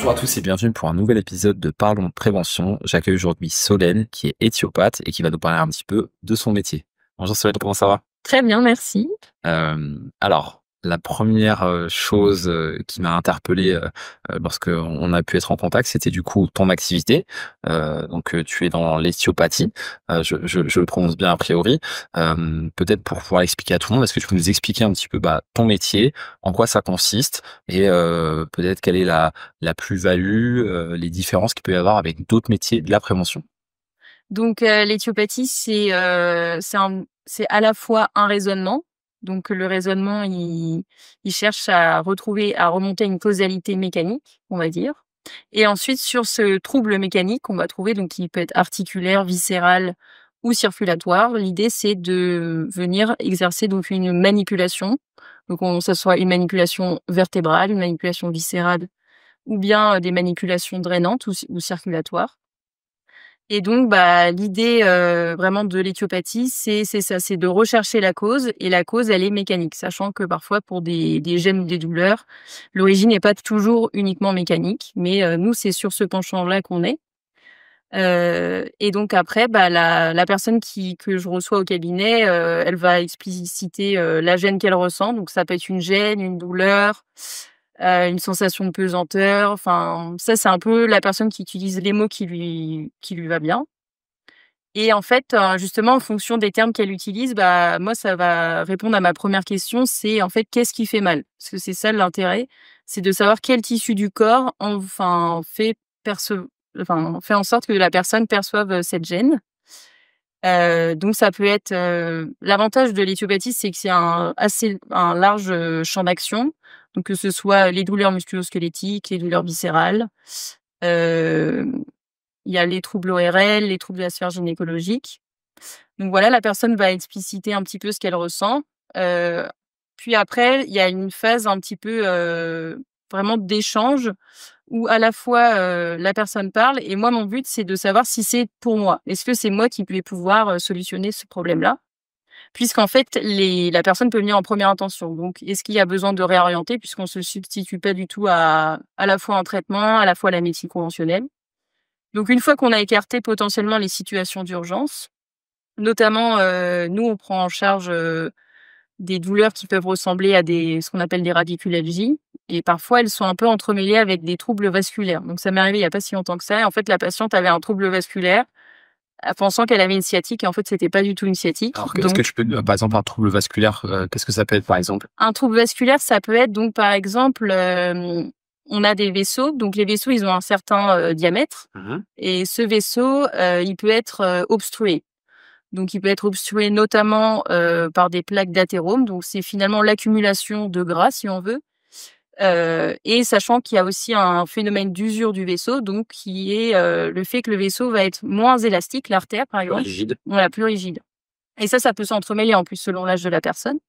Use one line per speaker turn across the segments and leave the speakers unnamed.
Bonjour à tous et bienvenue pour un nouvel épisode de Parlons Prévention. J'accueille aujourd'hui Solène qui est éthiopathe et qui va nous parler un petit peu de son métier. Bonjour Solène, comment ça va?
Très bien, merci.
Alors, la première chose qui m'a interpellé lorsqu'on a pu être en contact, c'était du coup ton activité. Donc, tu es dans l'éthiopathie, je le prononce bien a priori. Peut-être pour pouvoir expliquer à tout le monde, est-ce que tu peux nous expliquer un petit peu ton métier, en quoi ça consiste et peut-être quelle est la plus-value, les différences qu'il peut y avoir avec d'autres métiers de la prévention?
Donc, l'éthiopathie, c'est à la fois un raisonnement. Donc, le raisonnement, il cherche à remonter une causalité mécanique, on va dire. Et ensuite, sur ce trouble mécanique, on va trouver, donc, qui peut être articulaire, viscéral ou circulatoire. L'idée, c'est de venir exercer donc une manipulation. Donc, ça soit une manipulation vertébrale, une manipulation viscérale, ou bien des manipulations drainantes ou circulatoires. Et donc, l'idée, vraiment de l'éthiopathie, c'est ça, c'est de rechercher la cause, et la cause, elle est mécanique. Sachant que parfois pour des gènes ou des douleurs, l'origine n'est pas toujours uniquement mécanique, mais nous, c'est sur ce penchant-là qu'on est. Et donc après, la personne que je reçois au cabinet, elle va expliciter, la gêne qu'elle ressent. Donc ça peut être une gêne, une douleur, une sensation de pesanteur. Enfin, ça, c'est un peu la personne qui utilise les mots qui lui va bien. Et en fait, justement, en fonction des termes qu'elle utilise, moi, ça va répondre à ma première question, c'est en fait, qu'est-ce qui fait mal? Parce que c'est ça l'intérêt, c'est de savoir quel tissu du corps fait en sorte que la personne perçoive cette gêne. Donc ça peut être, l'avantage de l'éthiopathie, c'est que c'est un large, champ d'action. Donc que ce soit les douleurs musculo-squelettiques, les douleurs viscérales, hem, il y a les troubles ORL, les troubles de la sphère gynécologique. Donc voilà, la personne va expliciter un petit peu ce qu'elle ressent. Heu, Puis après, il y a une phase un petit peu, vraiment d'échange où à la fois, la personne parle et moi, mon but, c'est de savoir si c'est pour moi. Est-ce que c'est moi qui vais pouvoir, solutionner ce problème-là? Puisqu'en fait, la personne peut venir en première intention. Donc est-ce qu'il y a besoin de réorienter, puisqu'on se substitue pas du tout à la fois un traitement, à la fois la médecine conventionnelle. Donc une fois qu'on a écarté potentiellement les situations d'urgence, notamment, nous, on prend en charge, des douleurs qui peuvent ressembler à ce qu'on appelle des radiculalgies, et parfois elles sont un peu entremêlées avec des troubles vasculaires. Donc ça m'est arrivé il y a pas si longtemps que ça, et en fait la patiente avait un trouble vasculaire, pensant qu'elle avait une sciatique, et en fait c'était pas du tout une sciatique.
Alors, est-ce que tu peux, par exemple, un trouble vasculaire, qu'est-ce que ça peut être par exemple?
Un trouble vasculaire, ça peut être donc par exemple, on a des vaisseaux, donc les vaisseaux, ils ont un certain, diamètre, et ce vaisseau, il peut être, obstrué. Donc il peut être obstrué notamment, par des plaques d'athérome, donc c'est finalement l'accumulation de gras, si on veut, et sachant qu'il y a aussi un phénomène d'usure du vaisseau, donc qui est, le fait que le vaisseau va être moins élastique, l'artère par exemple.
Rigide.
Voilà, plus rigide, et ça peut s'entremêler en plus selon l'âge de la personne.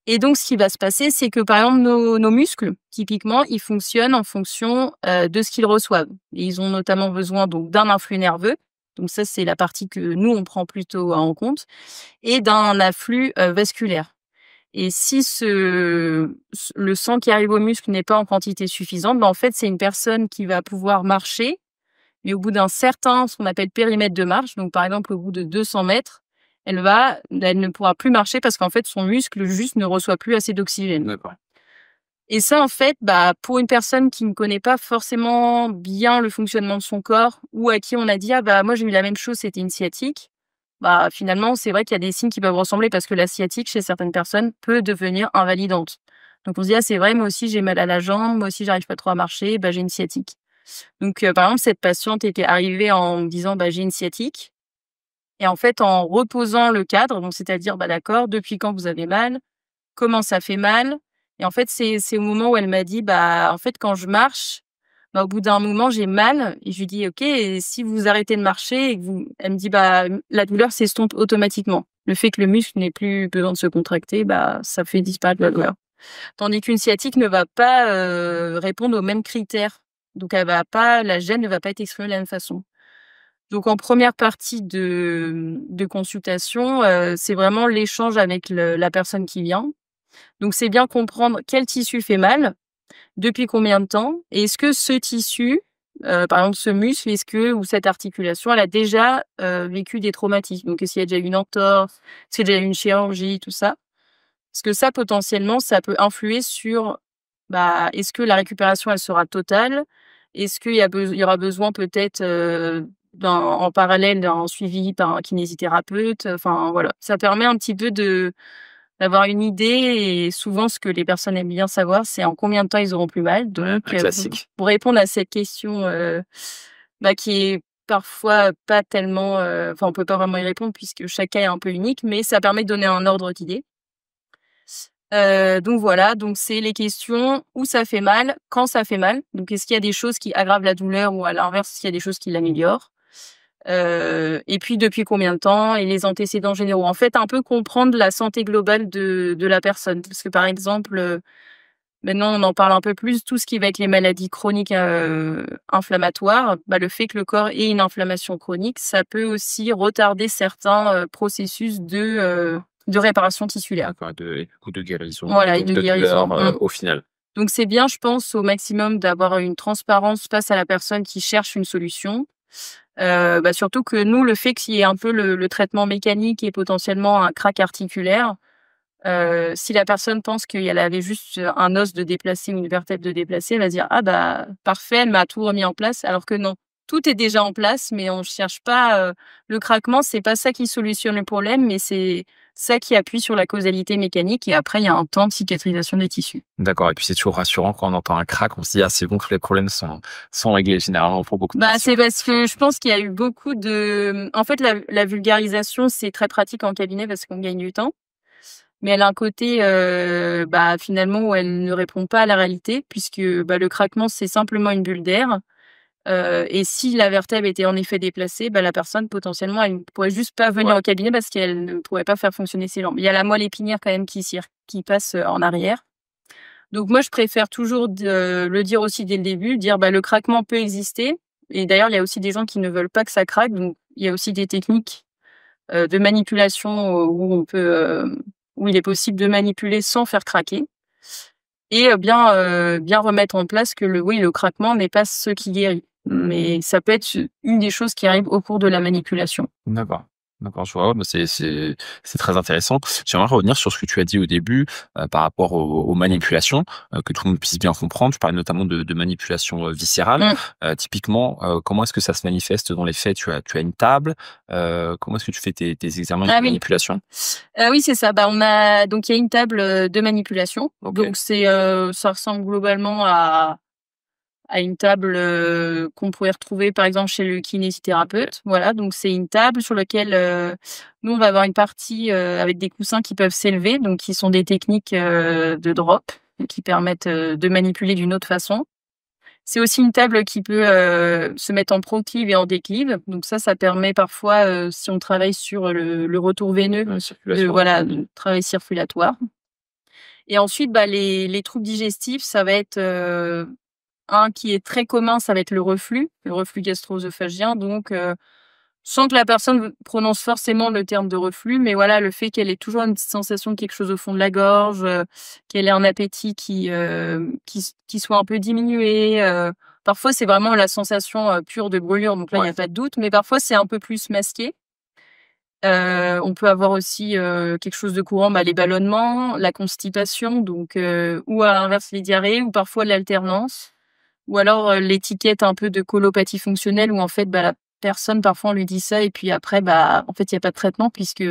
Et donc ce qui va se passer, c'est que par exemple nos muscles, typiquement, ils fonctionnent en fonction, de ce qu'ils reçoivent, et ils ont notamment besoin donc d'un influx nerveux. Donc ça, c'est la partie que nous, on prend plutôt en compte, et d'un afflux, vasculaire. Et si le sang qui arrive aux muscles n'est pas en quantité suffisante, en fait, c'est une personne qui va pouvoir marcher, mais au bout d'un certain, ce qu'on appelle périmètre de marche, donc par exemple au bout de 200 mètres, elle ne pourra plus marcher parce qu'en fait son muscle juste ne reçoit plus assez d'oxygène.
D'accord.
Et ça, en fait, pour une personne qui ne connaît pas forcément bien le fonctionnement de son corps, ou à qui on a dit: «Ah moi j'ai eu la même chose, c'était une sciatique», finalement, c'est vrai qu'il y a des signes qui peuvent ressembler, parce que la sciatique, chez certaines personnes, peut devenir invalidante. Donc on se dit: «Ah c'est vrai, moi aussi j'ai mal à la jambe, moi aussi j'arrive pas trop à marcher, j'ai une sciatique». Donc par exemple, cette patiente était arrivée en me disant: «J'ai une sciatique», et en fait, en reposant le cadre, donc c'est-à-dire: «D'accord, depuis quand vous avez mal? Comment ça fait mal?» Et en fait, c'est au moment où elle m'a dit: En fait, quand je marche, au bout d'un moment, j'ai mal», et je lui dis: «OK, et si vous arrêtez de marcher et que vous», elle me dit: la douleur s'estompe automatiquement. Le fait que le muscle n'ait plus besoin de se contracter, ça fait disparaître la douleur». Tandis qu'une sciatique ne va pas, répondre aux mêmes critères. Donc la gêne ne va pas être exprimée de la même façon. Donc en première partie de consultation, c'est vraiment l'échange avec la personne qui vient. Donc c'est bien comprendre quel tissu fait mal, Depuis combien de temps? Et est-ce que ce tissu, par exemple ce muscle, est-ce que ou cette articulation, elle a déjà, vécu des traumatismes? Donc est-ce qu'il y a déjà eu une entorse? Est-ce qu'il y a déjà eu une chirurgie, tout ça? Parce que ça, potentiellement, ça peut influer sur, bah, est-ce que la récupération, elle sera totale? Est-ce il y aura besoin peut-être, en parallèle d'un suivi par un kinésithérapeute? Enfin voilà, ça permet un petit peu d'avoir une idée et souvent ce que les personnes aiment bien savoir, c'est en combien de temps ils auront plus mal.
Ouais,
Donc
un classique.
pour répondre à cette question, bah, qui est parfois pas tellement, enfin on peut pas vraiment y répondre puisque chaque cas est un peu unique, mais ça permet de donner un ordre d'idée. Donc voilà, donc c'est les questions où ça fait mal, quand ça fait mal. Donc est-ce qu'il y a des choses qui aggravent la douleur ou à l'inverse, s'il y a des choses qui l'améliorent? Et puis depuis combien de temps et les antécédents généraux. En fait, un peu comprendre la santé globale de la personne. Parce que par exemple, maintenant on en parle un peu plus, tout ce qui va être les maladies chroniques, inflammatoires, bah, le fait que le corps ait une inflammation chronique, ça peut aussi retarder certains, processus de réparation tissulaire.
D'accord, du coup de guérison,
Voilà et
donc
de
de
guérison.
douleur, au final.
Donc c'est bien, je pense, au maximum d'avoir une transparence face à la personne qui cherche une solution. Bah, surtout que nous, le fait qu'il y ait un peu le traitement mécanique et potentiellement un crack articulaire, si la personne pense qu'elle avait juste un os de déplacé ou une vertèbre de déplacée, elle va se dire: «Ah bah, parfait, elle m'a tout remis en place», alors que non. Tout est déjà en place, mais on cherche pas, le craquement, c'est pas ça qui solutionne le problème, mais c'est ça qui appuie sur la causalité mécanique et après il y a un temps de cicatrisation des tissus.
D'accord et puis c'est toujours rassurant quand on entend un crack, on se dit: «Ah c'est bon, tous les problèmes sont réglés», généralement pour beaucoup de
Bah,
patients.
c'est parce que je pense qu'il y a eu beaucoup de en fait, la vulgarisation, c'est très pratique en cabinet parce qu'on gagne du temps. Mais elle a un côté, bah, finalement où elle ne répond pas à la réalité puisque, bah, le craquement, c'est simplement une bulle d'air, et si la vertèbre était en effet déplacée, bah, la personne potentiellement, elle ne pourrait juste pas venir
Ouais,
au cabinet parce qu'elle ne pourrait pas faire fonctionner ses jambes. Il y a la moelle épinière quand même qui passe, en arrière. Donc moi, je préfère toujours le dire aussi dès le début, dire, bah, le craquement peut exister et d'ailleurs, il y a aussi des gens qui ne veulent pas que ça craque, donc il y a aussi des techniques, de manipulation, où il est possible de manipuler sans faire craquer et bien remettre en place que le craquement n'est pas ce qui guérit. Mais ça peut être une des choses qui arrive au cours de la manipulation.
d'accord. D'accord, je vois, ouais, bah, c'est très intéressant. J'aimerais revenir sur ce que tu as dit au début, par rapport aux manipulations, que tout le monde puisse bien comprendre. Tu parlais notamment de manipulation, viscérale.
Mmh.
Typiquement, comment est-ce que ça se manifeste dans les faits? Tu as une table? Comment est-ce que tu fais tes examens de
Ah oui,
manipulation?
oui, c'est ça. Bah, il y a une table, de manipulation.
OK.
Donc ça ressemble globalement à une table, qu'on pourrait retrouver par exemple chez le
OK.
kinésithérapeute. Voilà, donc c'est une table sur laquelle, nous on va avoir une partie, avec des coussins qui peuvent s'élever, donc qui sont des techniques, de drop, qui permettent, de manipuler d'une autre façon. C'est aussi une table qui peut, se mettre en proclive et en déclive, donc ça permet parfois, si on travaille sur le retour veineux, de
Circulation.
voilà, de travail circulatoire et ensuite, bah, les troubles digestifs, ça va être, un qui est très commun, ça va être le reflux gastro-œsophagien donc sans que la personne prononce forcément le terme de reflux, mais voilà, le fait qu'elle ait toujours une petite sensation de quelque chose au fond de la gorge, qu'elle ait un appétit qui soit un peu diminué, parfois c'est vraiment la sensation, pure de brûlure, donc là, il y
Ouais.
a pas de doute, mais parfois c'est un peu plus masqué. On peut avoir aussi, quelque chose de courant, bah, les ballonnements, la constipation donc ou à l'inverse les diarrhées ou parfois l'alternance. Ou alors, l'étiquette un peu de colopathie fonctionnelle où en fait, bah, la personne parfois on lui dit ça et puis après, bah, en fait, il y a pas de traitement puisque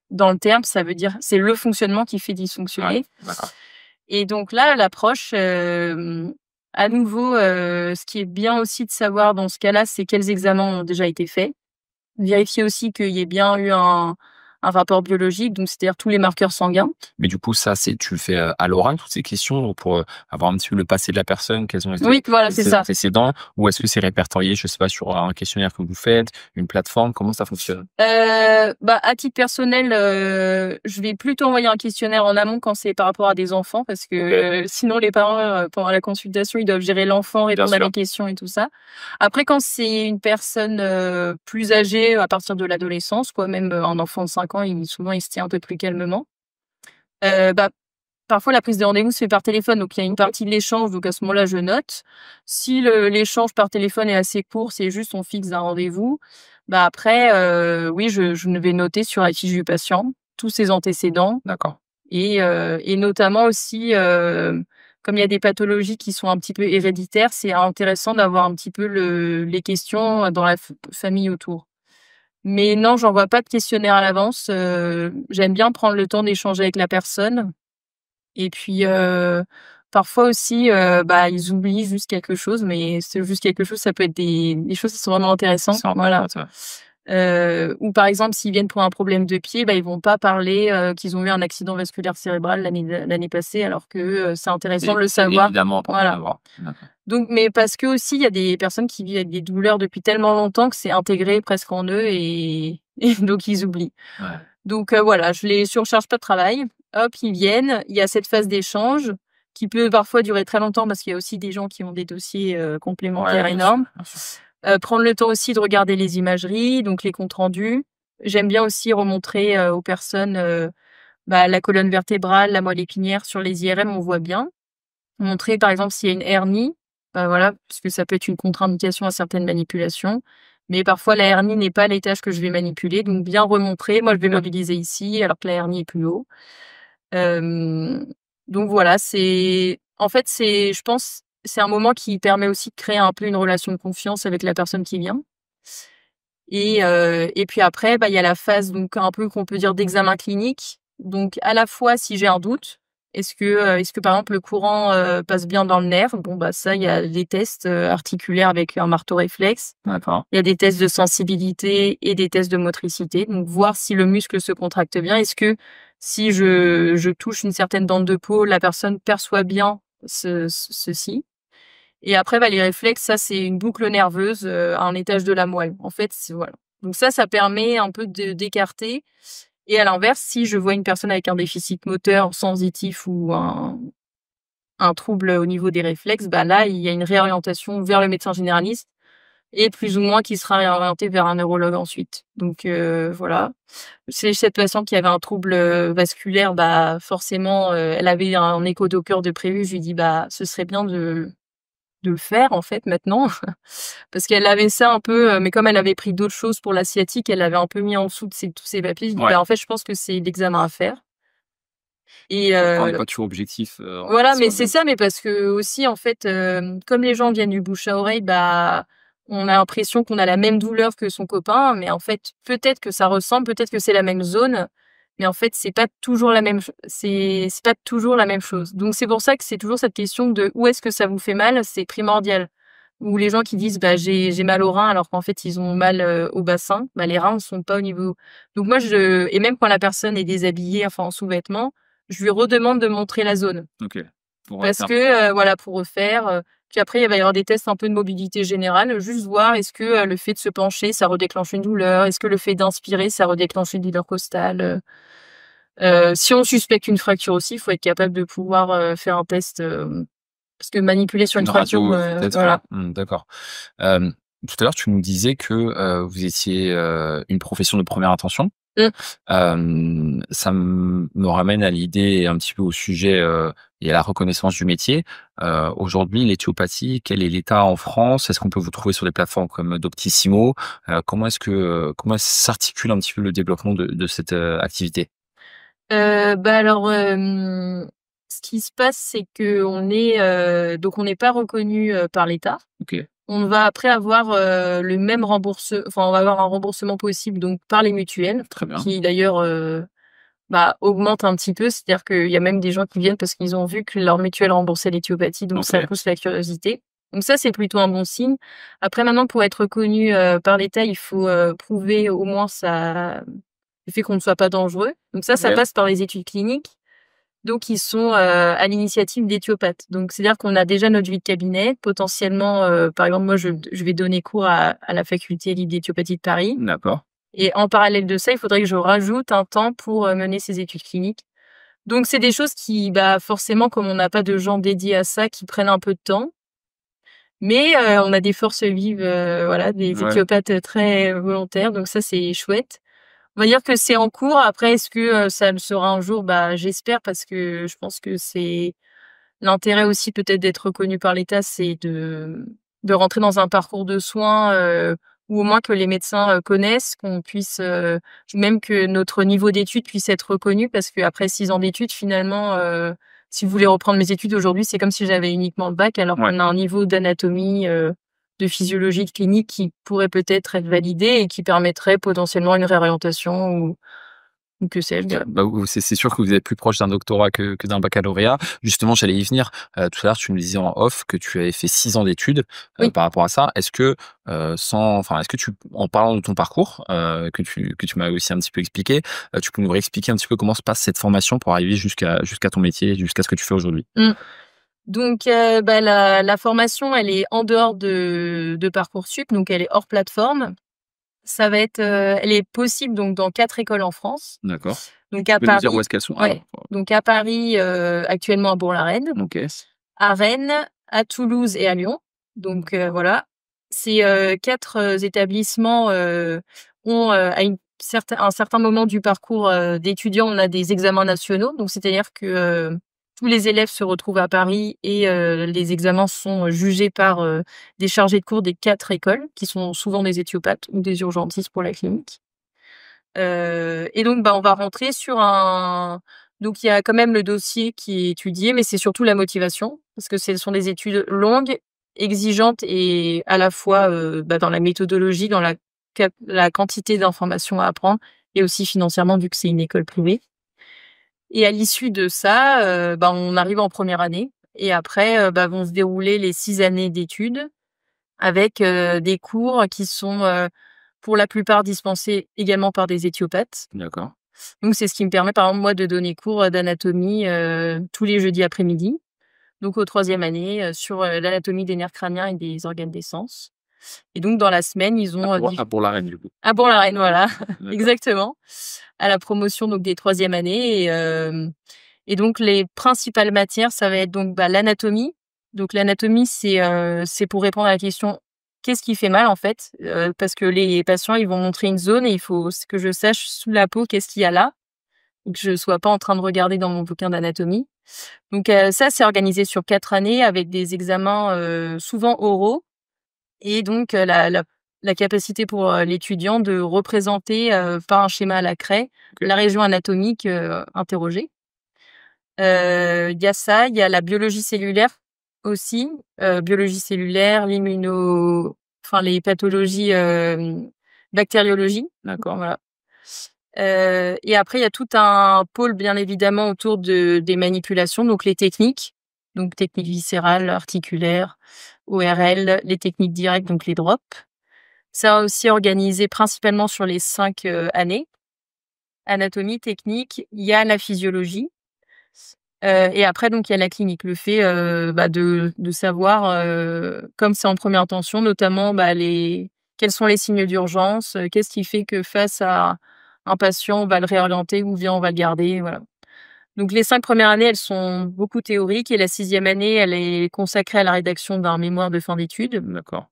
dans le terme, ça veut dire c'est le fonctionnement qui fait
Ouais.
dysfonctionner
D'accord.
et donc là, l'approche, à nouveau, ce qui est bien aussi de savoir dans ce cas-là, c'est quels examens ont déjà été faits. Vérifier aussi qu'il y ait bien eu un rapport biologique, donc c'est-à-dire tous les marqueurs sanguins.
Mais du coup, ça, tu le fais, à l'oral, toutes ces questions pour, avoir un petit peu le passé de la personne, quels ont été
Oui, voilà, c'est
ses
ça.
antécédents? Ou est-ce que c'est répertorié, je sais pas, sur un questionnaire que vous faites, une plateforme? Comment ça fonctionne?
Bah, à titre personnel, je vais plutôt envoyer un questionnaire en amont quand c'est par rapport à des enfants parce que,
OK,
sinon les parents, pendant la consultation, ils doivent gérer l'enfant,
bien
répondre à
sûr.
mes questions et tout ça. Après quand c'est une personne, plus âgée, à partir de l'adolescence, quoi, même, un enfant de 5 ans, il se tient un peu plus calmement. Bah, parfois la prise de rendez-vous se fait par téléphone, donc il y a une partie de l'échange, donc à ce moment-là, je note. Si l'échange par téléphone est assez court, c'est juste on fixe un rendez-vous, bah, après, oui, je vais noter sur la fiche du patient tous ses antécédents
D'accord.
et notamment aussi, comme il y a des pathologies qui sont un petit peu héréditaires, c'est intéressant d'avoir un petit peu les questions dans la famille autour. Mais non, j'envoie pas de questionnaire à l'avance, j'aime bien prendre le temps d'échanger avec la personne et puis, parfois aussi, bah, ils oublient juste quelque chose, mais ce juste quelque chose, ça peut être des choses qui sont vraiment intéressantes. Voilà. Ou par exemple, s'ils viennent pour un problème de pied, bah, ils vont pas parler, qu'ils ont eu un accident vasculaire cérébral l'année passée alors que, c'est intéressant de le savoir.
Évidemment, pour
Voilà.
savoir. D'accord.
Donc mais parce que aussi il y a des personnes qui vivent avec des douleurs depuis tellement longtemps que c'est intégré presque en eux et donc ils oublient.
Ouais.
Donc voilà, je les surcharge pas de travail. Hop, ils viennent, il y a cette phase d'échange qui peut parfois durer très longtemps parce qu'il y a aussi des gens qui ont des dossiers, complémentaires
Ouais,
énormes.
bien sûr.
Prendre le temps aussi de regarder les imageries, donc les comptes rendus. J'aime bien aussi remontrer, aux personnes, bah, la colonne vertébrale, la moelle épinière sur les IRM, on voit bien. Montrer par exemple s'il y a une hernie, bah, voilà, parce que ça peut être une contre-indication à certaines manipulations. Mais parfois la hernie n'est pas l'étage que je vais manipuler, donc bien remontrer. Moi, je vais mobiliser ici alors que la hernie est plus haut. Hem, donc voilà, en fait, je pense, c'est un moment qui permet aussi de créer un peu une relation de confiance avec la personne qui vient. Et puis après, bah, il y a la phase donc un peu qu'on peut dire d'examen clinique. Donc à la fois si j'ai un doute, est-ce que par exemple le courant, passe bien dans le nerf? Bon, bah, ça, il y a des tests, articulaires avec un marteau réflexe.
D'accord.
Il y a des tests de sensibilité et des tests de motricité. Donc voir si le muscle se contracte bien. Est-ce que si je touche une certaine bande de peau, la personne perçoit bien ceci? Et après, bah, les réflexes, ça, c'est une boucle nerveuse, à un étage de la moelle. En fait, voilà. Donc ça permet un peu d'écarter. Et à l'inverse, si je vois une personne avec un déficit moteur sensitif ou un trouble au niveau des réflexes, bah là, il y a une réorientation vers le médecin généraliste et plus ou moins qui sera réorienté vers un neurologue ensuite. Donc voilà. C'est cette patiente qui avait un trouble, vasculaire, bah forcément, elle avait un écho-Doppler de prévu. Je lui dis: «Bah, ce serait bien de le faire en fait maintenant». Parce qu'elle avait ça un peu, mais comme elle avait pris d'autres choses pour la sciatique, elle l'avait un peu mis en dessous de tous ses papiers. Je dis:
Ouais.
«Bah, en fait, je pense que c'est l'examen à faire» et
On n'est pas toujours objectif,
voilà, mais c'est
soi-même.
ça, mais parce que aussi en fait, comme les gens viennent du bouche à oreille, bah, on a l'impression qu'on a la même douleur que son copain, mais en fait, peut-être que ça ressemble, peut-être que c'est la même zone, mais en fait, c'est pas toujours la même c'est pas toujours la même chose. Donc c'est pour ça que c'est toujours cette question de: «Où est-ce que ça vous fait mal?» C'est primordial. Ou les gens qui disent: «Bah, j'ai mal aux reins», alors qu'en fait, ils ont mal, au bassin. Bah, les reins ne sont pas au niveau. Donc moi, et même quand la personne est déshabillée, enfin en sous-vêtements, je lui redemande de montrer la zone.
OK. Pour,
Parce
faire
que, voilà, pour refaire, puis après il va y avoir des tests un peu de mobilité générale, juste voir est-ce que, le fait de se pencher, ça redéclenche une douleur? Est-ce que le fait d'inspirer, ça redéclenche une douleur costale? Si on suspecte une fracture aussi, il faut être capable de pouvoir, faire un test, parce que manipuler sur une
une
fracture,
radio, peut-être,
voilà.
d'accord. Hem, Tout à l'heure, tu nous disais que, vous étiez, une profession de première intention.
Mmh.
Ça me ramène à l'idée et un petit peu au sujet, et à la reconnaissance du métier. Aujourd'hui, l'éthiopathie, quel est l'état en France? Est-ce qu'on peut vous trouver sur des plateformes comme Doctissimo? Comment s'articule un petit peu le développement de cette, activité?
Bah, alors, ce qui se passe, c'est qu'on est, donc on n'est pas reconnu, par l'État.
OK,
On va après avoir, le même enfin, on va avoir un remboursement possible donc par les mutuelles,
très bien.
qui d'ailleurs, bah, augmente un petit peu. C'est-à-dire qu'il y a même des gens qui viennent parce qu'ils ont vu que leur mutuelle remboursait l'éthiopathie, donc ça
OK,
pousse la curiosité. Donc ça, c'est plutôt un bon signe. Après maintenant, pour être reconnu, par l'État, il faut, prouver au moins le fait qu'on ne soit pas dangereux. Donc ça
OK,
passe par les études cliniques. Donc ils sont, à l'initiative d'éthiopathes. Donc c'est-à-dire qu'on a déjà notre vie de cabinet. Potentiellement, par exemple, moi je vais donner cours à la faculté libre d'éthiopathie de Paris
d'accord.
et en parallèle de ça, il faudrait que je rajoute un temps pour, mener ces études cliniques. Donc c'est des choses qui, bah, forcément, comme on n'a pas de gens dédiés à ça, qui prennent un peu de temps. Mais, on a des forces vives, voilà, des
Ouais.
éthiopathes, très volontaires, donc ça, c'est chouette. On va dire que c'est en cours. Après, est-ce que, ça le sera un jour? Bah, j'espère parce que je pense que c'est l'intérêt aussi peut-être d'être reconnu par l'État, c'est de rentrer dans un parcours de soins, ou au moins que les médecins, connaissent, qu'on puisse, même que notre niveau d'études puisse être reconnu parce qu'après 6 ans d'études finalement, si vous voulez reprendre mes études aujourd'hui, c'est comme si j'avais uniquement le bac alors
Ouais.
qu'on a un niveau d'anatomie, de physiologie, de clinique qui pourrait peut-être être validé et qui permettrait potentiellement une réorientation ou que sais-je.
Bah, c'est sûr que vous êtes plus proche d'un doctorat que d'un baccalauréat. Justement, j'allais y venir. Tout à l'heure, tu me disais en off que tu avais fait 6 ans d'études,
Oui.
par rapport à ça. Est-ce que, est-ce que tu en parlant de ton parcours, que tu m'as aussi un petit peu expliqué, tu peux nous réexpliquer un petit peu comment se passe cette formation pour arriver jusqu'à ton métier, jusqu'à ce que tu fais aujourd'hui?
Mmh. Donc, bah, la formation, elle est en dehors de Parcoursup, donc elle est hors plateforme. Ça va être, elle est possible donc dans 4 écoles en France.
D'accord.
Donc
Tu
à
peux nous dire où
Paris
est-ce qu'elles sont?
ouais, donc à Paris, actuellement à Bourg-la-Reine,
OK.
à Rennes, à Toulouse et à Lyon. Donc, voilà. Ces, 4, établissements, ont, à un certain moment du parcours, d'étudiant, on a des examens nationaux. Donc c'est-à-dire que, tous les élèves se retrouvent à Paris et les examens sont jugés par, des chargés de cours des 4 écoles, qui sont souvent des éthiopathes ou des urgentistes pour la clinique. Et donc, bah, on va rentrer sur un donc il y a quand même le dossier qui est étudié, mais c'est surtout la motivation parce que ce sont des études longues, exigeantes et à la fois, bah, dans la méthodologie, dans la quantité d'informations à apprendre et aussi financièrement vu que c'est une école privée. Et à l'issue de ça, bah, on arrive en première année et après, bah, vont se dérouler les 6 années d'études avec, des cours qui sont, pour la plupart dispensés également par des éthiopathes.
D'accord.
Donc c'est ce qui me permet, par exemple, moi, de donner cours, d'anatomie, tous les jeudis après-midi. Donc au 3e année, sur, l'anatomie des nerfs crâniens et des organes des sens. Et donc dans la semaine, ils ont,
Pour la reine, du coup.
ah Bourg-la-Reine, voilà,
D'accord.
exactement. À la promotion donc des 3e années et donc les principales matières, ça va être donc, bah, l'anatomie. Donc l'anatomie, c'est pour répondre à la question: «Qu'est-ce qui fait mal?» en fait, parce que les patients, ils vont montrer une zone et il faut que je sache sous la peau qu'est-ce qu'il y a là, et que je sois pas en train de regarder dans mon bouquin d'anatomie. Donc ça, c'est organisé sur 4 années avec des examens, souvent oraux et donc la capacité pour, l'étudiant de représenter, par un schéma à la craie, la région anatomique, interrogée. Il y a ça, il y a la biologie cellulaire aussi, biologie cellulaire, les pathologies, bactériologie,
D'accord.
voilà. Et après il y a tout un pôle bien évidemment autour des manipulations, donc les techniques, donc techniques viscérales, articulaires, ORL, les techniques directes, donc les drops. Ça aussi organisé principalement sur les 5, années. Anatomie, technique, il y a la physiologie. Et après donc il y a la clinique, le fait, bah, de savoir, comme c'est en première intention notamment, bah, quels sont les signes d'urgence, qu'est-ce qui fait que face à un patient, on va le réorienter ou bien on va le garder, voilà. Donc les 5 premières années, elles sont beaucoup théoriques et la 6e année, elle est consacrée à la rédaction d'un mémoire de fin d'études.
D'accord.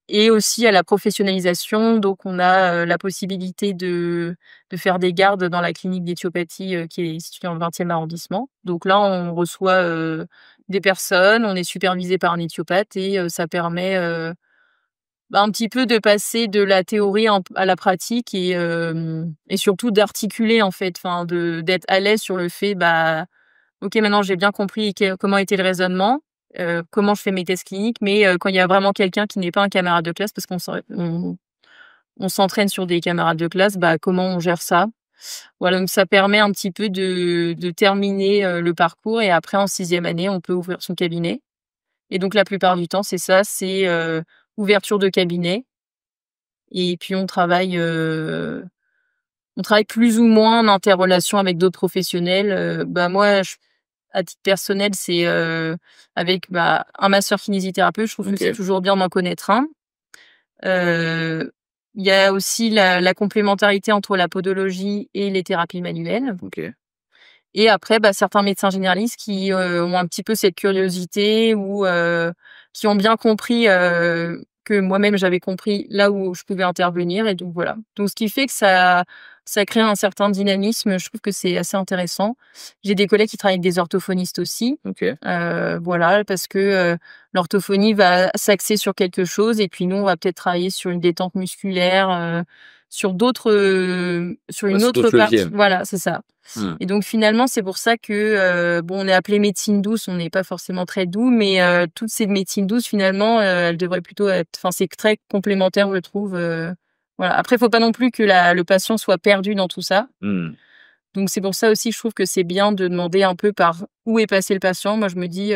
Et aussi à la professionnalisation. Donc on a, la possibilité de faire des gardes dans la clinique d'éthiopathie, qui est située dans le 20e arrondissement. Donc là, on reçoit, des personnes, on est supervisé par un éthiopathe et ça permet, bah, un petit peu de passer de la théorie à la pratique et surtout d'articuler en fait, enfin d'être à l'aise sur le fait, bah OK, maintenant j'ai bien compris comment était le raisonnement, comment je fais mes tests cliniques, mais quand il y a vraiment quelqu'un qui n'est pas un camarade de classe, parce on s'entraîne sur des camarades de classe, bah, comment on gère ça? Voilà, donc ça permet un petit peu de terminer, le parcours et après en 6e année, on peut ouvrir son cabinet et donc la plupart du temps, c'est ça, c'est, ouverture de cabinet et puis on travaille plus ou moins en interrelation avec d'autres professionnels, bah, moi à titre personnel, c'est, avec, bah, un masseur kinésithérapeute. Je trouve que c'est
OK.
toujours bien d'en connaître un. Heu, il y a aussi la complémentarité entre la podologie et les thérapies manuelles
OK.
et après, bah, certains médecins généralistes qui, ont un petit peu cette curiosité ou, qui ont bien compris, que moi-même j'avais compris là où je pouvais intervenir et donc voilà. Donc ce qui fait que ça crée un certain dynamisme, je trouve que c'est assez intéressant. J'ai des collègues qui travaillent avec des orthophonistes aussi.
OK.
Voilà, parce que, l'orthophonie va s'axer sur quelque chose et puis nous, on va peut-être travailler sur une détente musculaire, sur d'autres, sur
Ouais,
une
sur
autre
d'autres leviers.
partie voilà, c'est ça.
Mmh.
Et donc finalement, c'est pour ça que, bon, on est appelé médecine douce, on n'est pas forcément très doux, mais toutes ces médecines douces finalement, elles devraient plutôt être enfin, c'est très complémentaire, je trouve, voilà. Après, il faut pas non plus que le patient soit perdu dans tout ça.
Mmh.
Donc c'est pour ça aussi, je trouve que c'est bien de demander un peu par où est passé le patient. Moi, je me dis,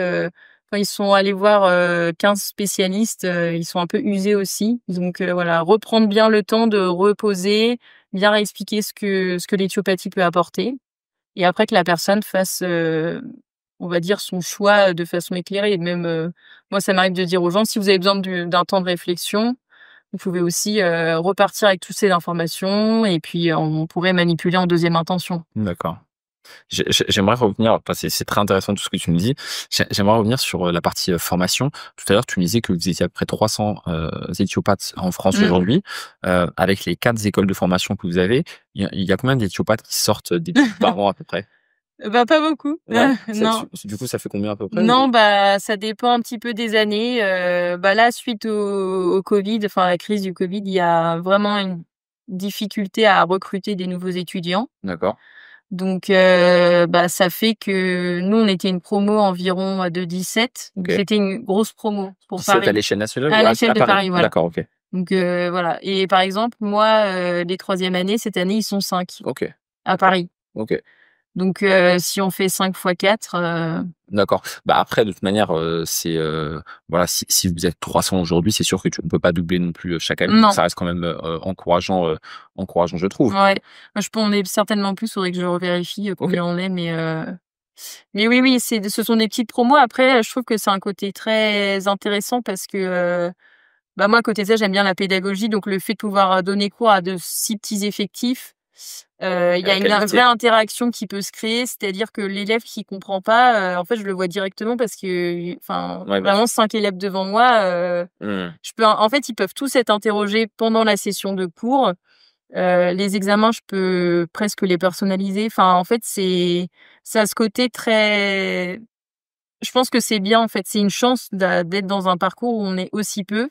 quand ils sont allés voir, 15 spécialistes, ils sont un peu usés aussi. Donc voilà, reprendre bien le temps de reposer, bien expliquer ce que l'éthiopathie peut apporter et après que la personne fasse, on va dire son choix de façon éclairée et même, moi ça m'arrive de dire aux gens: «Si vous avez besoin d'un temps de réflexion, vous pouvez aussi, repartir avec toutes ces informations et puis on pourrait manipuler en deuxième intention».
D'accord. J'aimerais revenir, enfin, c'est très intéressant tout ce que tu me dis. J'aimerais revenir sur la partie formation. Tout à l'heure, tu me disais que vous étiez à peu près 300 éthiopathes en France
Mmh.
aujourd'hui. Avec les 4 écoles de formation que vous avez, il y a combien d'éthiopathes qui sortent d'études par an à peu près?
Bah, pas beaucoup.
Ouais,
Non.
du coup, ça fait combien à peu près?
Non, bah, ça dépend un petit peu des années, bah, là, suite au covid, enfin, la crise du covid, il y a vraiment une difficulté à recruter des nouveaux étudiants.
D'accord.
Donc bah, ça fait que nous, on était une promo environ, de 17. Donc
OK.
c'était une grosse promo pour
17 à
Paris,
l'échelle nationale
à
ou
l'échelle
à
de
Paris?
Paris, voilà.
D'accord, OK.
Donc voilà et par exemple, moi, les 3e années, cette année, ils sont 5
OK.
à Paris.
OK.
Donc si on fait 5 fois 4,
D'accord. Bah, après, de toute manière, voilà, si vous êtes 300 aujourd'hui, c'est sûr que tu ne peux pas doubler non plus, chaque année. Donc
non,
ça reste quand même, encourageant, je trouve.
ouais. Moi, je pense on est certainement plus, faudrait que je revérifie,
OK.
combien on est, mais oui, oui, ce sont des petites promos. Après, je trouve que c'est un côté très intéressant parce que, bah, moi, à côté de ça, j'aime bien la pédagogie, donc le fait de pouvoir, donner cours à de si petits effectifs, il
Et
y a
la
une vraie
qualité.
interaction qui peut se créer. C'est-à-dire que l'élève qui comprend pas, en fait, je le vois directement parce que, enfin,
Ouais, bien sûr.
vraiment 5 élèves devant moi,
Mmh.
je peux en fait, ils peuvent tous être interrogés pendant la session de cours. Les examens, je peux presque les personnaliser. Enfin, en fait, ça a ce côté très je pense que c'est bien, en fait. C'est une chance d'être dans un parcours où on est aussi peu.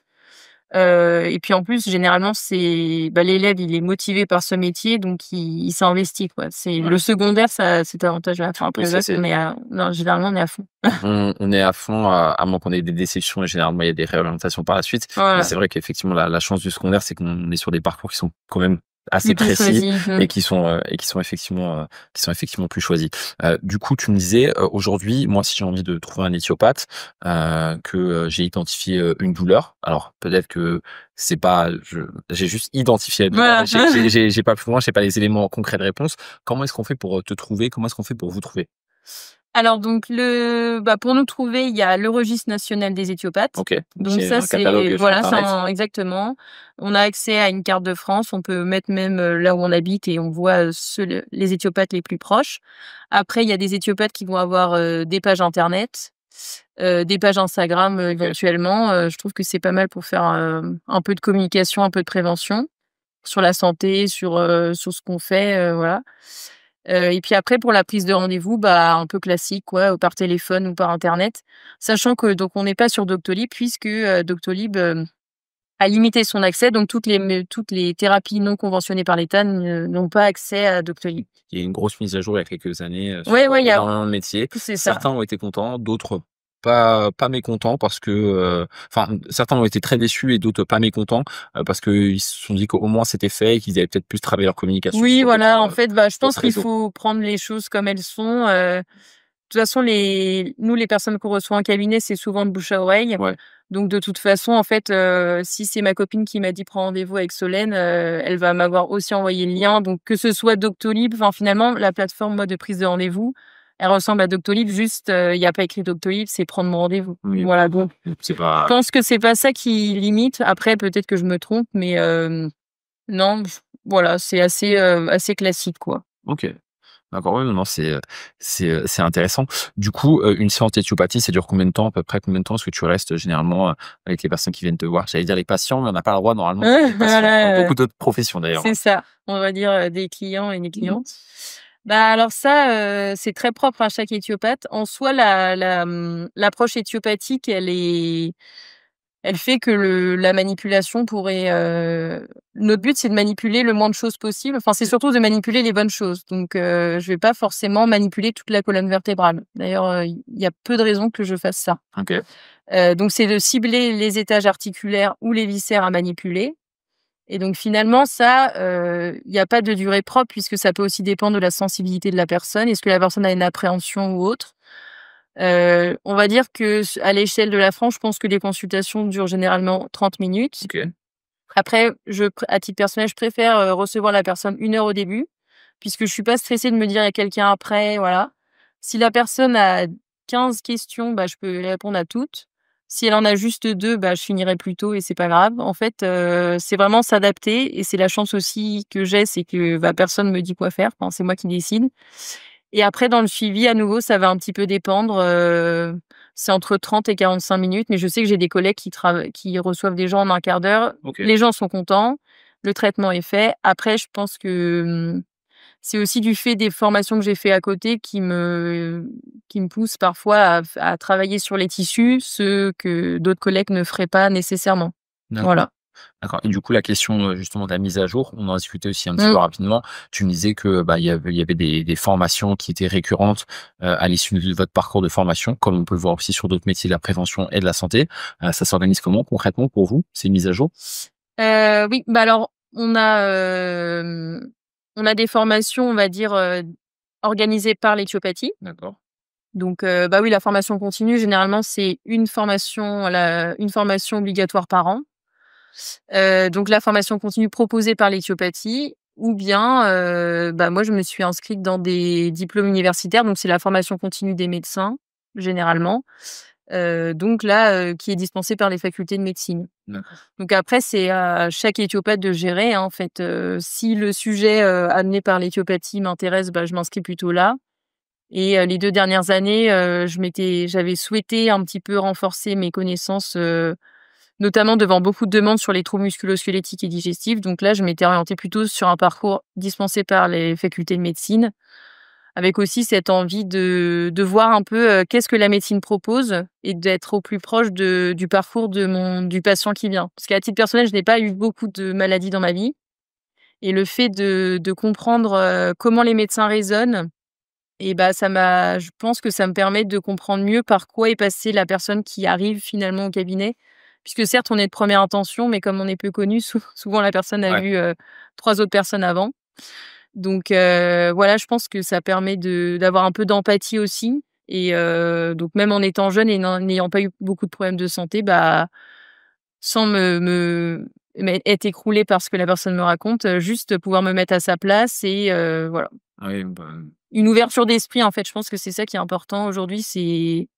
Et puis, en plus, généralement, bah, l'élève, il est motivé par ce métier, donc il s'investit, quoi. C'est
Ouais.
le secondaire, ça a cet avantage-là. Enfin,
Oui,
après le
ça
bac,
c'est
non, généralement, on est à fond.
on est à fond, à moins qu'on ait des déceptions et généralement il y a des réorientations par la suite. Mais
Voilà,
c'est vrai qu'effectivement la chance du secondaire, c'est qu'on est sur des parcours qui sont quand même assez
plutôt
précis
choisi.
et qui sont effectivement plus choisis. Du coup, tu me disais, aujourd'hui, moi, si j'ai envie de trouver un éthiopathe, que, j'ai identifié, une douleur. Alors peut-être que c'est pas j'ai juste identifié la douleur,
Voilà.
j'ai pas plus loin, j'ai pas les éléments concrets de réponse. Comment est-ce qu'on fait pour, te trouver? Comment est-ce qu'on fait pour vous trouver?
Alors donc bah, pour nous trouver, il y a le registre national des éthiopathes.
OK,
Donc
c'est
ça,
un
c'est
catalogue sur
voilà,
internet?
exactement. On a accès à une carte de France. On peut mettre même, là où on habite et on voit, les éthiopathes les plus proches. Après, il y a des éthiopathes qui vont avoir, des pages internet, des pages Instagram,
OK.
éventuellement. Je trouve que c'est pas mal pour faire, un peu de communication, un peu de prévention sur la santé, sur ce qu'on fait, voilà. Et puis après pour la prise de rendez-vous, bah, un peu classique quoi, par téléphone ou par internet. Sachant que donc on n'est pas sur Doctolib puisque, Doctolib, a limité son accès, donc toutes les thérapies non conventionnées par l'État n'ont pas accès à Doctolib.
Il y a une grosse mise à jour il y a quelques années,
Ouais,
sur,
ouais, il y a
énormément de métiers.
c'est ça.
Certains ont été contents, d'autres pas mécontents parce que, enfin, certains ont été très déçus et d'autres pas mécontents, parce qu'ils se sont dit qu'au moins c'était fait et qu'ils avaient peut-être plus travaillé leur communication
Oui,
sur
voilà, en fait, bah, je pense
d'autres
qu'il
réseaux.
faut prendre les choses comme elles sont, de toute façon, les personnes qu'on reçoit en cabinet, c'est souvent de bouche à oreille.
Ouais.
Donc de toute façon, en fait, si c'est ma copine qui m'a dit: «Prends rendez-vous avec Solène», elle va m'avoir aussi envoyé le lien. Donc que ce soit Doctolib, enfin finalement la plateforme, moi, de prise de rendez-vous, elle ressemble à Doctolib, juste, il y a pas écrit Doctolib, c'est prendre mon rendez-vous.
Oui,
Voilà, donc
c'est
je
pas
pense que c'est pas ça qui limite. Après peut-être que je me trompe, mais non, voilà, c'est assez classique, quoi.
OK. D'accord, ouais, non, non, c'est intéressant. Du coup, une séance d'éthiopathie, ça dure combien de temps, à peu près combien de temps est-ce que tu restes généralement, avec les personnes qui viennent te voir? J'allais dire les patients, mais on n'a pas le droit normalement de dire les patients, comme
Voilà,
beaucoup d'autres professions d'ailleurs,
c'est
hein.
ça, on va dire, des clients et des clientes. Bah, alors ça, c'est très propre à chaque éthiopathe. En soi, l'approche éthiopathique, elle fait que la manipulation pourrait, notre but, c'est de manipuler le moins de choses possible. Enfin, c'est surtout de manipuler les bonnes choses. Donc, je vais pas forcément manipuler toute la colonne vertébrale. D'ailleurs, il y a peu de raisons que je fasse ça.
OK.
Donc c'est de cibler les étages articulaires ou les viscères à manipuler et donc finalement ça, il y a pas de durée propre puisque ça peut aussi dépendre de la sensibilité de la personne. Est-ce que la personne a une appréhension ou autre? On va dire que à l'échelle de la France, je pense que les consultations durent généralement 30 minutes.
OK.
Après, à titre personnel, je préfère, recevoir la personne 1 heure au début, puisque je suis pas stressée de me dire: «Il y a quelqu'un après», voilà. Si la personne a 15 questions, bah, je peux y répondre à toutes. Si elle en a juste 2, bah, je finirai plus tôt et c'est pas grave. En fait, c'est vraiment s'adapter et c'est la chance aussi que j'ai, c'est que, bah, personne me dit quoi faire, enfin, c'est moi qui décide. Et après dans le suivi, à nouveau, ça va un petit peu dépendre, c'est entre 30 et 45 minutes, mais je sais que j'ai des collègues qui reçoivent des gens en 1/4 d'heure.
OK.
Les gens sont contents, le traitement est fait. Après, je pense que, c'est aussi du fait des formations que j'ai fait à côté qui me poussent parfois à travailler sur les tissus, ce que d'autres collègues ne feraient pas nécessairement.
D'accord.
Voilà.
D'accord et du coup, la question, justement de la mise à jour, on en discutait aussi un petit peu
Mmh.
rapidement. Tu me disais que, bah, il y avait des formations qui étaient récurrentes, à l'issue de votre parcours de formation, comme on peut le voir aussi sur d'autres métiers de la prévention et de la santé. Ça s'organise comment concrètement pour vous, ces mises à jour?
Oui, bah, alors on a des formations, on va dire, organisées par l'éthiopathie.
D'accord.
Donc, bah, oui, la formation continue, généralement, c'est une formation obligatoire par an. Donc la formation continue proposée par l'éthiopathie ou bien, bah, moi, je me suis inscrite dans des diplômes universitaires, donc c'est la formation continue des médecins, généralement. Donc là, qui est dispensée par les facultés de médecine.
D'accord.
Donc après, c'est à chaque éthiopathe de gérer, hein, en fait, si le sujet, amené par l'éthiopathie m'intéresse, bah, je m'inscris plutôt là et les 2 dernières années, j'avais souhaité un petit peu renforcer mes connaissances, notamment devant beaucoup de demandes sur les troubles musculo-squelettiques et digestifs. Donc là, je m'étais orientée plutôt sur un parcours dispensé par les facultés de médecine, avec aussi cette envie de voir un peu, qu'est-ce que la médecine propose et d'être au plus proche du parcours du patient qui vient. Parce qu'à titre personnel, je n'ai pas eu beaucoup de maladies dans ma vie et le fait de comprendre, comment les médecins raisonnent et bah, je pense que ça me permet de comprendre mieux par quoi est passée la personne qui arrive finalement au cabinet. Puisque certes, on est de première intention, mais comme on est peu connu, souvent la personne a
Ouais.
vu, 3 autres personnes avant. Donc voilà, je pense que ça permet d'avoir un peu d'empathie aussi et donc même en étant jeune et n'ayant pas eu beaucoup de problèmes de santé, bah, sans être écroulée par ce que la personne me raconte, juste pouvoir me mettre à sa place et voilà.
Oui, bah,
Une ouverture d'esprit, en fait, je pense que c'est ça qui est important aujourd'hui, c'est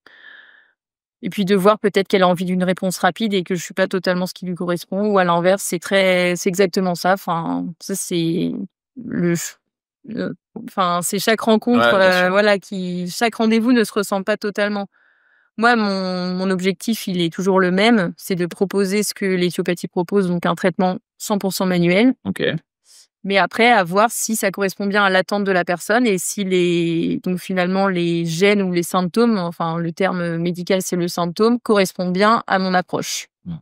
et puis de voir peut-être qu'elle a envie d'une réponse rapide et que je suis pas totalement ce qui lui correspond ou à l'inverse, c'est exactement ça. Enfin, ça c'est le ch le enfin, c'est chaque rencontre,
ouais, bien sûr.
voilà, qui chaque rendez-vous ne se ressemble pas totalement. Moi, mon objectif, il est toujours le même, c'est de proposer ce que l'éthiopathie propose, donc un traitement 100% manuel.
OK.
Mais après, à voir si ça correspond bien à l'attente de la personne et si donc finalement les gènes ou les symptômes, enfin le terme médical c'est le symptôme, correspondent bien à mon approche.
Mmh.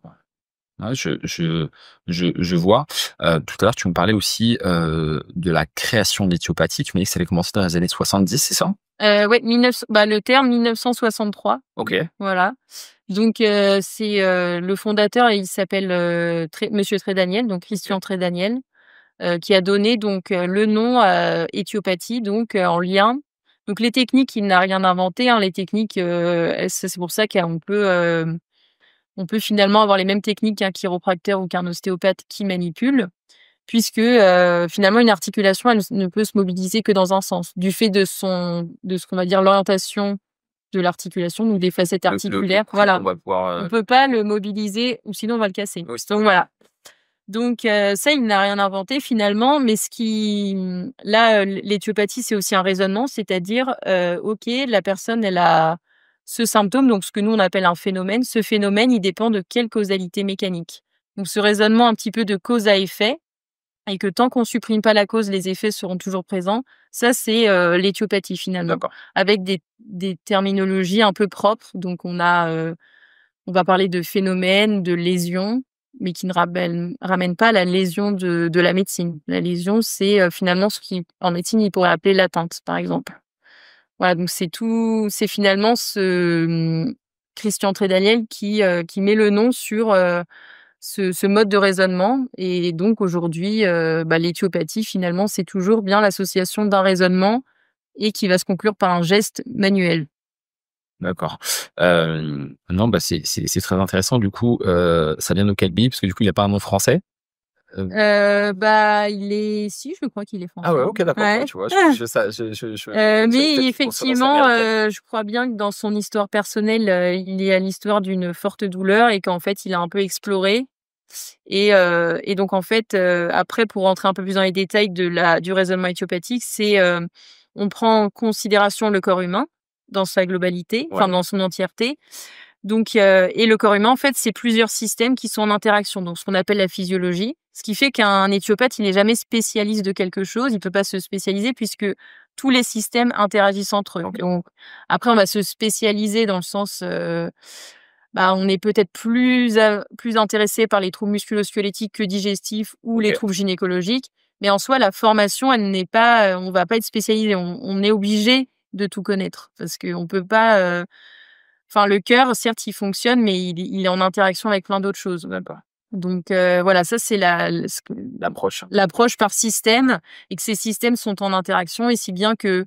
Ouais, je vois. Tout à l'heure, tu me parlais aussi, de la création de l'éthiopathie. Tu m'as dit que ça avait commencé dans les années 70, c'est ça?
Ouais, le terme 1963,
OK.
voilà. Donc c'est, le fondateur, il s'appelle, Monsieur Trédaniel, donc
OK.
Christian Trédaniel, qui a donné donc, le nom à éthiopathie donc, en lien donc les techniques, il n'a rien inventé, hein, les techniques, c'est pour ça on peut finalement avoir les mêmes techniques qu'un chiropracteur ou qu'un ostéopathe qui manipule, puisque, finalement une articulation, elle ne peut se mobiliser que dans un sens. Du fait de ce qu'on va dire l'orientation de l'articulation, donc des facettes
Le
articulaires,
cou,
voilà.
on va pouvoir,
On peut pas le mobiliser ou sinon on va le casser.
oui, c'est
Donc voilà. Donc ça, il n'a rien inventé finalement, mais là, l'éthiopathie, c'est aussi un raisonnement, c'est-à-dire, OK, la personne, elle a ce symptôme, donc ce que nous on appelle un phénomène. Ce phénomène, il dépend de quelle causalité mécanique? Donc ce raisonnement un petit peu de cause à effet et que tant qu'on supprime pas la cause, les effets seront toujours présents. Ça, c'est, l'éthiopathie finalement,
D'accord.
avec des terminologies un peu propres. Donc on va parler de phénomène, de lésion, mais qui ne ramène pas la lésion de la médecine. La lésion, c'est, finalement ce qui en médecine, il pourrait appeler l'atteinte, par exemple. Voilà, donc c'est finalement Christian Trédaniel qui met le nom sur, ce mode de raisonnement et donc aujourd'hui, l'éthiopathie finalement, c'est toujours bien l'association d'un raisonnement et qui va se conclure par un geste manuel.
D'accord. Non, bah, c'est très intéressant du coup, ça vient de quel pays? Parce que du coup, il y a pas un nom français? Heu,
Je crois qu'il est
ah
français.
ouais, OK, d'accord. Ouais,
Ouais.
tu vois, je savais
Mais
peut-être qu'il prononçait
effectivement,
américain.
je crois bien que dans son histoire personnelle, il y a l'histoire d'une forte douleur et qu'en fait, il a un peu exploré et donc en fait, après pour rentrer un peu plus dans les détails du raisonnement éthiopathique, on prend en considération le corps humain dans sa globalité, enfin
Ouais,
dans son entièreté. Donc et le corps humain, en fait, c'est plusieurs systèmes qui sont en interaction, donc ce qu'on appelle la physiologie. Ce qui fait qu'un éthiopathe, il n'est jamais spécialiste de quelque chose, il peut pas se spécialiser puisque tous les systèmes interagissent entre eux.
OK,
Donc après, on va se spécialiser dans le sens, on est peut-être plus intéressé par les troubles musculo-squelettiques que digestifs ou les
OK.
troubles gynécologiques. Mais en soi, la formation, elle n'est pas, on va pas être spécialisé. On est obligé de tout connaître parce qu'on peut pas, enfin, le cœur, certes, il fonctionne, mais il est en interaction avec plein d'autres choses.
D'accord.
Donc voilà, ça, c'est
L'approche.
l'approche par système et que ces systèmes sont en interaction et si bien que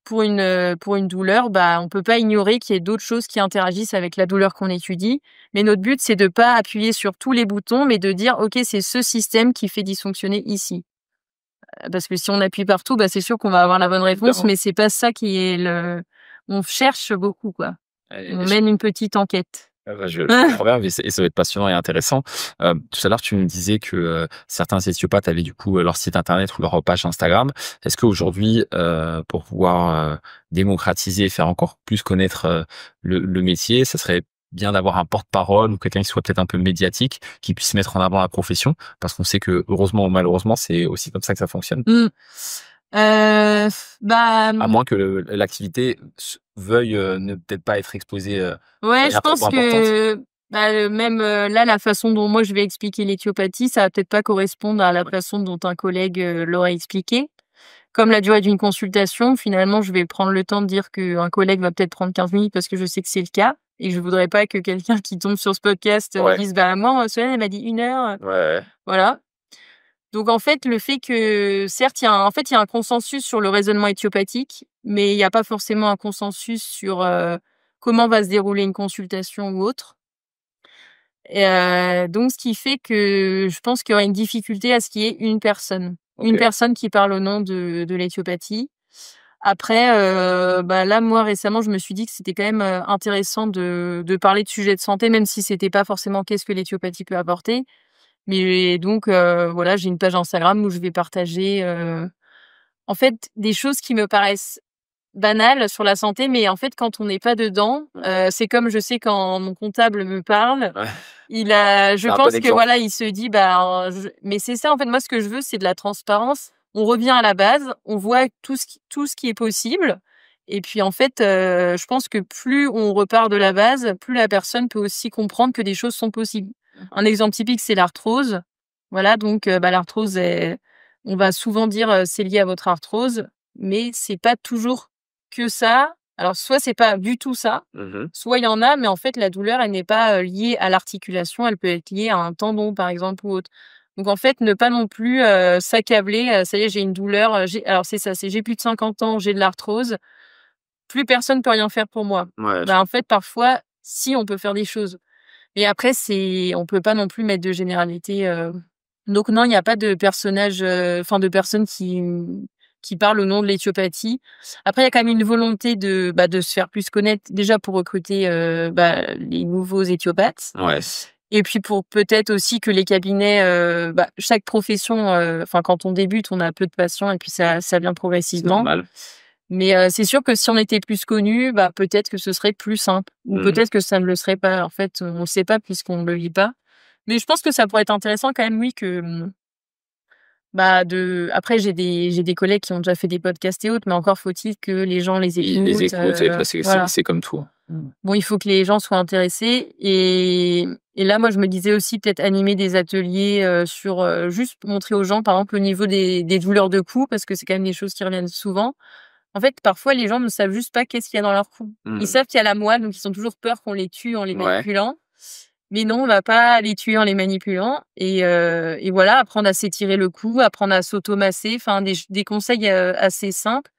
pour une douleur, on peut pas ignorer qu'il y ait d'autres choses qui interagissent avec la douleur qu'on étudie. Mais notre but, c'est de pas appuyer sur tous les boutons, mais de dire: «OK, c'est ce système qui fait dysfonctionner ici». Parce que si on appuie partout, c'est sûr qu'on va avoir la bonne réponse,
Évidemment.
mais c'est pas ça qui est on cherche beaucoup, quoi. On
Et
mène une petite enquête.
je comprends bien, mais ça va être passionnant et intéressant. Tout à l'heure, tu me disais que, certains éthiopathes avaient du coup, leur site internet ou leur page Instagram. Est-ce qu'aujourd'hui, pour pouvoir, démocratiser et faire encore plus connaître, le métier, ça serait bien d'avoir un porte-parole ou quelqu'un qui soit peut-être un peu médiatique, qui puisse mettre en avant la profession? Parce qu'on sait que heureusement ou malheureusement, c'est aussi comme ça que ça fonctionne.
Mmh. Heu, bah,
À
mmh,
moins que l'activité veuille, ne peut-être pas être exposée,
ouais,
et
je
trop
pense
importante.
que, même, là, la façon dont moi je vais expliquer l'éthiopathie, ça va peut-être pas correspondre à la
Ouais.
façon dont un collègue, l'aurait expliqué. Comme la durée d'une consultation, finalement, je vais prendre le temps de dire qu'un collègue va peut-être prendre 15 minutes parce que je sais que c'est le cas et je voudrais pas que quelqu'un qui tombe sur ce podcast,
Ouais.
dise: «Bah, moi, Solène, elle m'a dit 1 heure».
Ouais, ouais.
Voilà. Donc en fait, le fait que certes, il y a un consensus sur le raisonnement éthiopathique, mais il y a pas forcément un consensus sur, comment va se dérouler une consultation ou autre et donc ce qui fait que je pense qu'il y aurait une difficulté à ce qu'il y ait une
OK.
personne qui parle au nom de l'éthiopathie. Après, là, moi, récemment, je me suis dit que c'était quand même, intéressant de parler de sujets de santé, même si c'était pas forcément qu'est-ce que l'éthiopathie peut apporter. Mais donc voilà, j'ai une page Instagram où je vais partager, en fait, des choses qui me paraissent banales sur la santé, mais en fait, quand on n'est pas dedans, c'est comme je sais quand mon comptable me parle,
Ouais,
je
c'est un bon
pense que
exemple.
voilà, il se dit: mais c'est ça, en fait, moi, ce que je veux, c'est de la transparence. On revient à la base, on voit tout ce qui est possible et puis, en fait, je pense que plus on repart de la base, plus la personne peut aussi comprendre que des choses sont possibles. Un exemple typique, c'est l'arthrose. Voilà, donc l'arthrose on va souvent dire, c'est lié à votre arthrose, mais c'est pas toujours que ça. Alors soit c'est pas du tout ça,
Mmh mh.
soit il y en a, mais en fait la douleur elle n'est pas, liée à l'articulation, elle peut être liée à un tendon par exemple ou autre. Donc en fait ne pas non plus, s'accabler, ça y est j'ai une douleur, alors c'est ça, c'est j'ai plus de 50 ans, j'ai de l'arthrose, plus personne peut rien faire pour moi.
Ouais, je
En
comprends.
fait parfois, si on peut faire des choses. Mais après on peut pas non plus mettre de généralité, donc non, il n'y a pas de personnage, de personnes qui parlent au nom de l'éthiopathie. Après, il y a quand même une volonté de se faire plus connaître, déjà pour recruter, les nouveaux éthiopathes
Ouais.
Et puis pour peut-être aussi que les cabinets, chaque profession, enfin quand on débute, on a peu de patients et puis ça vient
C'est
progressivement.
normal.
Mais c'est sûr que si on était plus connus, peut-être que ce serait plus simple ou peut-être que ça ne le serait pas. En fait, on le sait pas puisqu'on ne le vit pas. Mais je pense que ça pourrait être intéressant quand même, oui, que, après j'ai des collègues qui ont déjà fait des podcasts et autres, mais encore faut-il que les gens les
Ils les
écoutent,
écoutent et bah, c'est
voilà.
c'est comme tout, hein.
Bon, il faut que les gens soient intéressés et là, moi, je me disais aussi peut-être animer des ateliers, sur, juste montrer aux gens, par exemple, au niveau des douleurs de cou, parce que c'est quand même des choses qui reviennent souvent. En fait, parfois, les gens ne savent juste pas qu'est-ce qu'il y a dans leur cou. Ils
Mmh.
savent qu'il y a la moelle, donc ils ont toujours peur qu'on les tue en les
Ouais.
manipulant. Mais non, on va pas les tuer en les manipulant et voilà, apprendre à s'étirer le cou, apprendre à s'automasser, enfin des conseils, assez simples.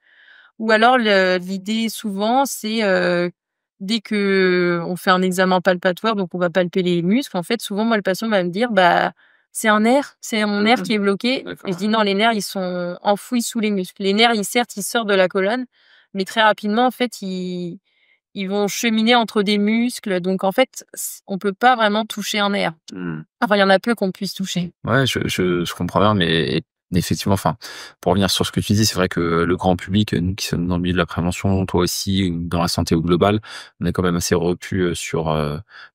Ou alors l'idée souvent, c'est, dès qu'on fait un examen palpatoire, donc on va palper les muscles, en fait, souvent, moi, le patient va me dire: «Bah, c'est mon nerf qui est bloqué» et
D'accord.
je dis: «Non, les nerfs, ils sont enfouis sous les muscles». Les nerfs, certes, ils sortent de la colonne, mais très rapidement, en fait, ils vont cheminer entre des muscles, donc en fait, on peut pas vraiment toucher un nerf.
Mmh.
Enfin, il y en a peu qu'on puisse toucher.
Ouais, je comprends bien, mais effectivement, enfin, pour revenir sur ce que tu dis, c'est vrai que le grand public, nous qui sommes dans le milieu de la prévention, toi aussi, ou dans la santé au global, on est quand même assez reclus sur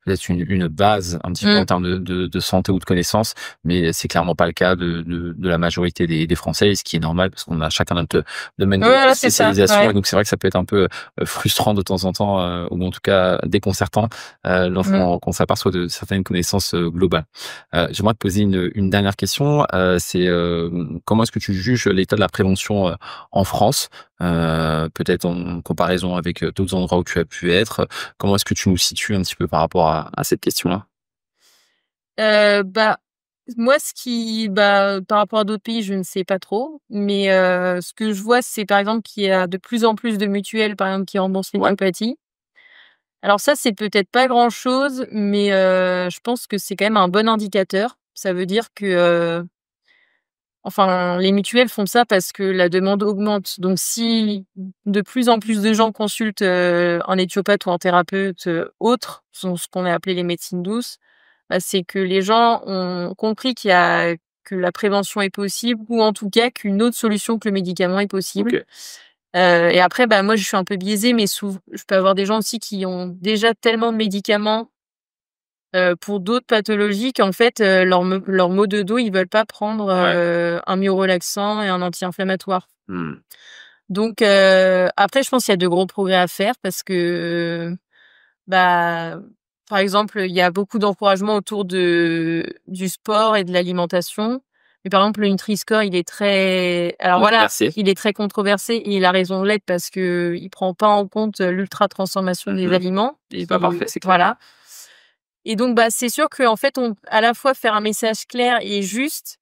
peut-être une base un petit peu en
Mmh.
termes de santé ou de connaissances, mais c'est clairement pas le cas de la majorité des Français, ce qui est normal parce qu'on a chacun notre domaine
Ouais,
de
voilà, c'est ça,
spécialisation,
ouais.
et donc c'est vrai que ça peut être un peu frustrant de temps en temps, ou en tout cas déconcertant
Mmh.
lorsqu'on s'aperçoit de certaines connaissances globales. J'aimerais te poser une dernière question, c'est, comment est-ce que tu juges l'état de la prévention, en France? Peut-être en comparaison avec, d'autres endroits où tu as pu être. Comment est-ce que tu nous situes un petit peu par rapport à cette question-là?
Heu, bah, moi, par rapport à d'autres pays, je ne sais pas trop, mais ce que je vois, c'est par exemple qu'il y a de plus en plus de mutuelles, par exemple, qui remboursent
Ouais.
l'éthyropathie. Alors ça, c'est peut-être pas grand-chose, mais je pense que c'est quand même un bon indicateur. Ça veut dire que, enfin, les mutuelles font ça parce que la demande augmente. Donc si de plus en plus de gens consultent, un éthiopathe ou un thérapeute, autre, ce qu'on a appelé les médecines douces, c'est que les gens ont compris que la prévention est possible ou en tout cas qu'une autre solution que le médicament est possible.
OK.
Et après, moi, je suis un peu biaisée, mais je peux avoir des gens aussi qui ont déjà tellement de médicaments, pour d'autres pathologies qu'en fait, leur maux de dos, ils veulent pas prendre,
Ouais.
un myorelaxant et un anti-inflammatoire.
Mmh.
Donc après, je pense qu'il y a de gros progrès à faire parce que, bah, par exemple, il y a beaucoup d'encouragement autour du sport et de l'alimentation. Mais par exemple, le Nutri-Score,
Controversé.
il est très controversé et il a raison de l'être parce qu'il prend pas en compte l'ultra transformation des
Mmh.
aliments
Il est pas parfait, c'est clair.
voilà. Et donc c'est sûr qu'en fait, à la fois faire un message clair et juste,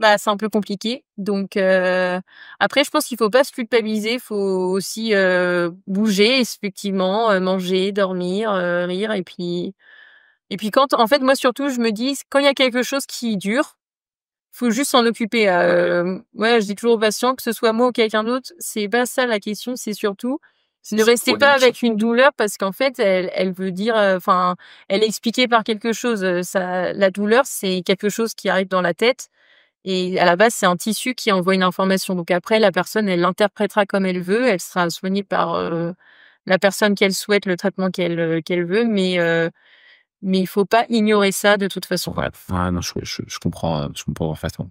c'est un peu compliqué. Donc après je pense qu'il faut pas se culpabiliser, il faut aussi, bouger effectivement, manger, dormir, rire et puis quand en fait, moi surtout, je me dis: «Quand il y a quelque chose qui dure, faut juste s'en occuper».
OK.
Ouais, je dis toujours aux patients, que ce soit moi ou quelqu'un d'autre, c'est pas ça la question, c'est surtout
Si
ne
c'est
restez pas
chronique.
avec une douleur parce qu'en fait, elle veut dire, enfin, elle est expliquée par quelque chose, ça la douleur, c'est quelque chose qui arrive dans la tête et à la base, c'est un tissu qui envoie une information. Donc après, la personne, elle l'interprétera comme elle veut, elle sera soignée par, la personne qu'elle souhaite, le traitement qu'elle veut, mais il faut pas ignorer ça de toute façon.
Ouais, ouais, non, je comprends parfaitement.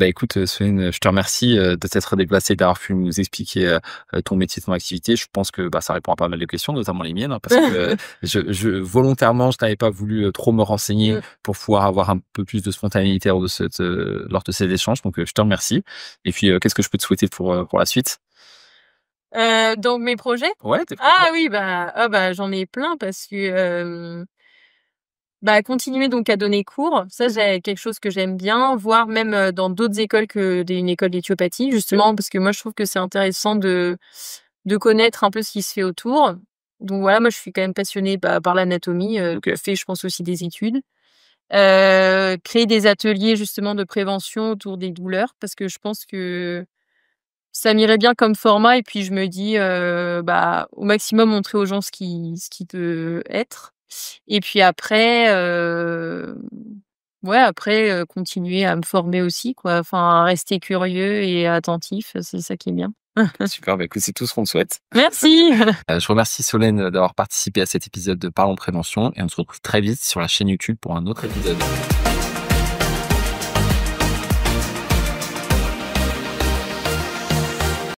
Écoute, Céline, je te remercie, de t'être déplacée, d'avoir pu nous expliquer, ton métier, ton activité. Je pense que, ça répond à pas mal de questions, notamment les miennes, hein, parce que, volontairement, je n'avais pas voulu, trop me renseigner
Mmh.
pour pouvoir avoir un peu plus de spontanéité lors de ces échanges. Donc, je te remercie et puis, qu'est-ce que je peux te souhaiter pour la suite?
Dans mes projets?
Ouais, tes
Ah
projets?
oui, j'en ai plein parce que, continuer donc à donner cours, ça c'est quelque chose que j'aime bien, voire même, dans d'autres écoles que une école d'éthiopathie justement parce que moi je trouve que c'est intéressant de connaître un peu ce qui se fait autour. Donc voilà, moi je suis quand même passionnée, par l'anatomie,
OK.
je fais je pense aussi des études. Créer des ateliers justement de prévention autour des douleurs parce que je pense que ça m'irait bien comme format et puis je me dis, au maximum montrer aux gens ce qui peut être. Et puis après, ouais, après, continuer à me former aussi, quoi. Enfin, rester curieux et attentif, c'est ça qui est bien.
Super, bah, écoute, c'est tout ce qu'on te souhaite.
Merci.
Je remercie Solène, d'avoir participé à cet épisode de Parlons Prévention et on se retrouve très vite sur la chaîne YouTube pour un autre épisode.